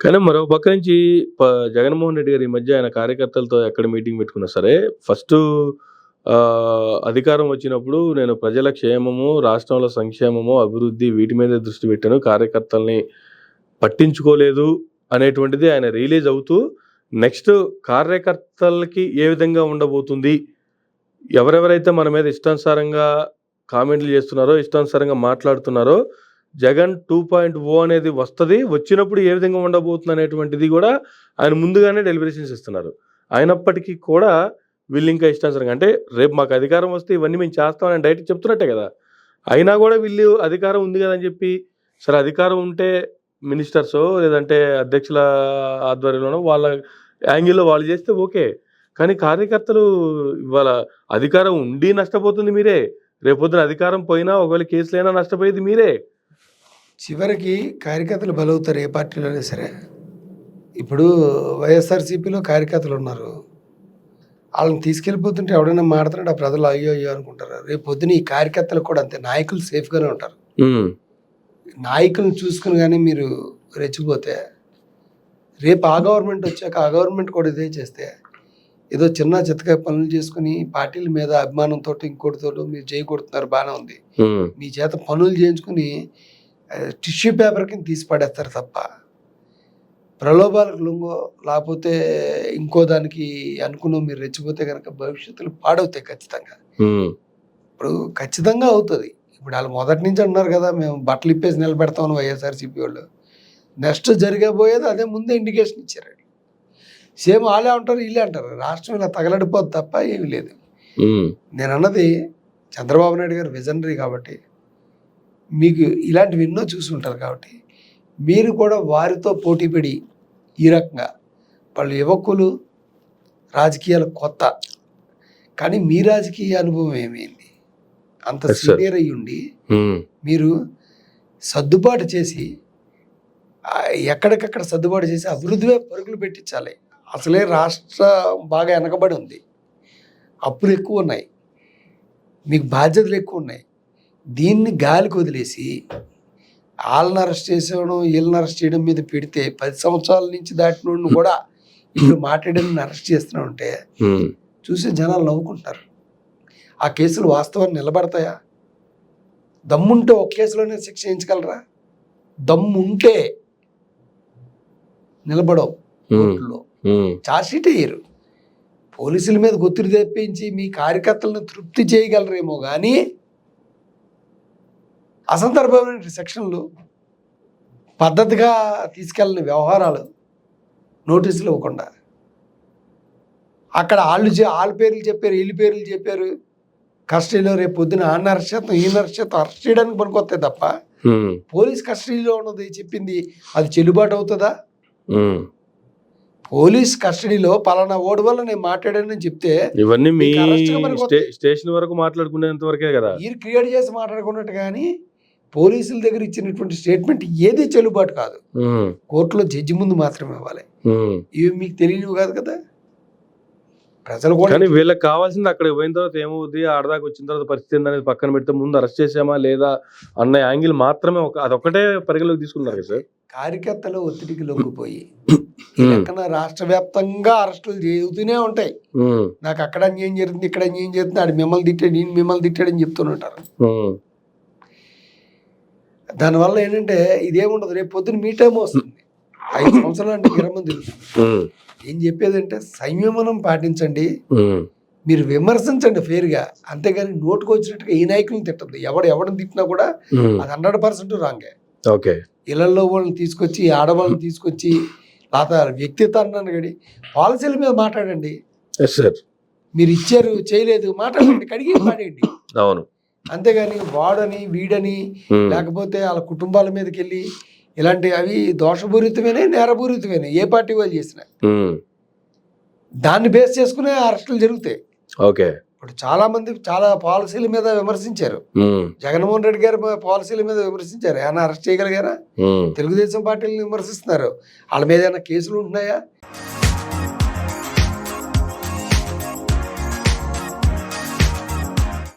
కానీ మరో పక్క నుంచి ప జగన్మోహన్ రెడ్డి గారు ఈ మధ్య ఆయన కార్యకర్తలతో ఎక్కడ మీటింగ్ పెట్టుకున్నా సరే, ఫస్టు అధికారం వచ్చినప్పుడు నేను ప్రజల క్షేమము, రాష్ట్రంలో సంక్షేమము, అభివృద్ధి వీటి మీదే దృష్టి పెట్టాను. కార్యకర్తల్ని పట్టించుకోలేదు అనేటువంటిది ఆయన రియలైజ్ అవుతూ, నెక్స్ట్ కార్యకర్తలకి ఏ విధంగా ఉండబోతుంది, ఎవరెవరైతే మన మీద ఇష్టానుసారంగా కామెంట్లు చేస్తున్నారో, ఇష్టానుసారంగా మాట్లాడుతున్నారో, జగన్ 2.0 అనేది వస్తది. వచ్చినప్పుడు ఏ విధంగా ఉండబోతుంది అనేటువంటిది కూడా ఆయన ముందుగానే డెలిబరేషన్స్ ఇస్తున్నారు. అయినప్పటికీ కూడా వీళ్ళు ఇంకా ఇష్టానుసారంగా, అంటే రేపు మాకు అధికారం వస్తే ఇవన్నీ మేము చేస్తామని డైరెక్ట్ చెప్తున్నట్టే కదా. అయినా కూడా వీళ్ళు అధికారం ఉంది కదా అని చెప్పి, సరే అధికారం ఉంటే మినిస్టర్సో లేదంటే అధ్యక్షుల ఆధ్వర్యంలోనో వాళ్ళ యాంగిల్లో వాళ్ళు చేస్తే ఓకే. కానీ కార్యకర్తలు ఇవాళ అధికారం ఉండి నష్టపోతుంది మీరే, రేపొద్దున అధికారం పోయినా ఒకవేళ కేసులైనా నష్టపోయేది మీరే. చివరికి కార్యకర్తలు బలవుతారు ఏ పార్టీలోనే సరే. ఇప్పుడు వైఎస్ఆర్సీపీలో కార్యకర్తలు ఉన్నారు, వాళ్ళని తీసుకెళ్ళిపోతుంటే ఎవడైనా మాడుతున్నాడు, ఆ ప్రజలు అయ్యో అయ్యో అనుకుంటారు. రేపు పొద్దున ఈ కార్యకర్తలు కూడా అంతే, నాయకులు సేఫ్గానే ఉంటారు. నాయకులను చూసుకుని కానీ మీరు రెచ్చిపోతే రేపు ఆ గవర్నమెంట్ వచ్చాక ఆ గవర్నమెంట్ కూడా ఇదే చేస్తే, ఏదో చిన్న చిత్తకాయ పనులు చేసుకుని పార్టీల మీద అభిమానంతో ఇంకోటితో మీరు చేయకూడుతున్నారు, బాగానే ఉంది. మీ చేత పనులు చేయించుకుని టిష్యూ పేపర్ కింద తీసి పడేస్తారు తప్ప, ప్రలోభాలకు లొంగో లేకపోతే ఇంకో దానికి అనుకున్నాం మీరు రెచ్చిపోతే కనుక భవిష్యత్తులో పాడవుతాయి ఖచ్చితంగా. ఇప్పుడు ఖచ్చితంగా అవుతుంది. ఇప్పుడు వాళ్ళు మొదటి నుంచి అంటున్నారు కదా, మేము బట్టలు ఇప్పేసి నిలబెడతామని వైఎస్ఆర్సీపీ వాళ్ళు. నెక్స్ట్ జరగబోయేది అదే ముందే ఇండికేషన్ ఇచ్చారు. సేమ్ వాళ్ళే అంటారు వీళ్ళే అంటారు, రాష్ట్రం ఇలా తగలడిపోద్ది తప్ప ఏమీ లేదు. నేను అన్నది చంద్రబాబు నాయుడు గారు విజనరీ కాబట్టి, మీకు ఇలాంటివి ఎన్నో చూసి ఉంటారు కాబట్టి, మీరు కూడా వారితో పోటీపడి ఈ రకంగా, వాళ్ళు యువకులు, రాజకీయాలు కొత్త, కానీ మీ రాజకీయ అనుభవం ఏమైంది? అంత సీనియర్ అయ్యి ఉండి మీరు సర్దుబాటు చేసి ఎక్కడికక్కడ సర్దుబాటు చేసి అభివృద్ధివే పరుగులు పెట్టించాలి. అసలే రాష్ట్రం బాగా వెనకబడి ఉంది, అప్పులు ఎక్కువ ఉన్నాయి, మీకు బాధ్యతలు ఎక్కువ ఉన్నాయి. దీన్ని గాలికి వదిలేసి వాళ్ళని అరెస్ట్ చేసేయడం, వీళ్ళని అరెస్ట్ చేయడం మీద పెడితే 10 సంవత్సరాల నుంచి దాటిన కూడా ఇప్పుడు మాట్లాడిన అరెస్ట్ చేస్తున్నా ఉంటే చూసి జనాలు నవ్వుకుంటారు. ఆ కేసులు వాస్తవాన్ని నిలబడతాయా? దమ్ముంటే ఒక కేసులోనే శిక్ష చేయించగలరా? దమ్ముంటే నిలబడవు కోర్టులో, ఛార్జ్షీట్ వేయరు. పోలీసుల మీద ఒత్తిడి తెప్పించి మీ కార్యకర్తలను తృప్తి చేయగలరేమో కానీ అసందర్భమైన సెక్షన్లు, పద్ధతిగా తీసుకెళ్ళిన వ్యవహారాలు నోటీసులు ఇవ్వకుండా, అక్కడ వాళ్ళ పేర్లు చెప్పారు, వీళ్ళ పేర్లు చెప్పారు, కస్టడీలో రేపు పొద్దున ఆన్న అరెస్ట్ చేస్తాం, ఈయన అరెస్ట్ చేస్తాం, అరెస్ట్ చేయడానికి పనికొస్తాయి తప్ప పోలీస్ కస్టడీలో ఉన్నది చెప్పింది అది చెల్లుబాటు అవుతుందా? పోలీస్ కస్టడీలో పలానా ఓడి వల్ల నేను మాట్లాడానని చెప్తే ఇవన్నీ మీ స్టేషన్ వరకు మాట్లాడుకునేంత వరకే కదా, మీరు క్రియేట్ చేసి మాట్లాడుకున్నట్టు. కానీ పోలీసుల దగ్గర ఇచ్చినటువంటి స్టేట్మెంట్ ఏది చెల్లుబాటు కాదు, కోర్టులో జడ్జి ముందు మాత్రమే ఇవ్వాలి. ఇవి మీకు తెలియనివి కాదు కదా ప్రజలు కూడా. కానీ వీళ్ళకి కావాల్సింది అక్కడ పోయిన తర్వాత ఏమవుతుంది, ఆడదాకా వచ్చిన తర్వాత పరిస్థితి ఏందనేది పక్కన పెడితే ముందు అరెస్ట్ చేసామా లేదా అన్న యాంగిల్ మాత్రమే అదొక్కటే పరిగణలోకి తీసుకున్నారు కదా సార్. కార్యకర్తలు ఒత్తిడికి లొంగిపోయి ఎక్కడ రాష్ట్ర వ్యాప్తంగా అరెస్టులు జరుగుతూనే ఉంటాయి. నాకు అక్కడ అన్యాయం జరుగుతుంది, ఇక్కడ అన్యాయం జరుగుతుంది, ఆడు మిమ్మల్ని తిట్టాడు, నేను మిమ్మల్ని తిట్టాడని చెప్తుంటారు. దానివల్ల ఏంటంటే ఇదేముండదు, రేపు పొద్దున్న మీ టైం వస్తుంది. 5 సంవత్సరాలు అంటే విరమణ తిరుగుతుంది. ఏం చెప్పేదంటే సంయమనం పాటించండి, మీరు విమర్శించండి ఫేర్గా, అంతేగాని నోటుకు వచ్చినట్టుగా ఈ నాయకులను తిట్టద్దు. ఎవరిని తిట్టినా కూడా అది 100% రాంగే. ఓకే, ఇళ్లలో వాళ్ళని తీసుకొచ్చి, ఆడవాళ్ళని తీసుకొచ్చి, లేదా వ్యక్తిత్వాన్ని గడి పాలసీల మీద మాట్లాడండి. మీరు ఇచ్చారు చేయలేదు మాట్లాడండి, కడిగి మాట్లాడండి. అవును, అంతేగాని వాడని వీడని లేకపోతే వాళ్ళ కుటుంబాల మీదకి వెళ్ళి ఇలాంటి అవి దోషపూరితమైన నేరపూరితమైన ఏ పార్టీ వాళ్ళు చేసినా దాన్ని బేస్ చేసుకునే అరెస్టులు జరుగుతాయి. ఓకే, ఇప్పుడు చాలా మంది చాలా పాలసీల మీద విమర్శించారు, జగన్మోహన్ రెడ్డి గారి పాలసీల మీద విమర్శించారు, ఏమైనా అరెస్ట్ చేయగలిగారా? తెలుగుదేశం పార్టీలను విమర్శిస్తున్నారు, వాళ్ళ మీద ఏమైనా కేసులు ఉంటున్నాయా?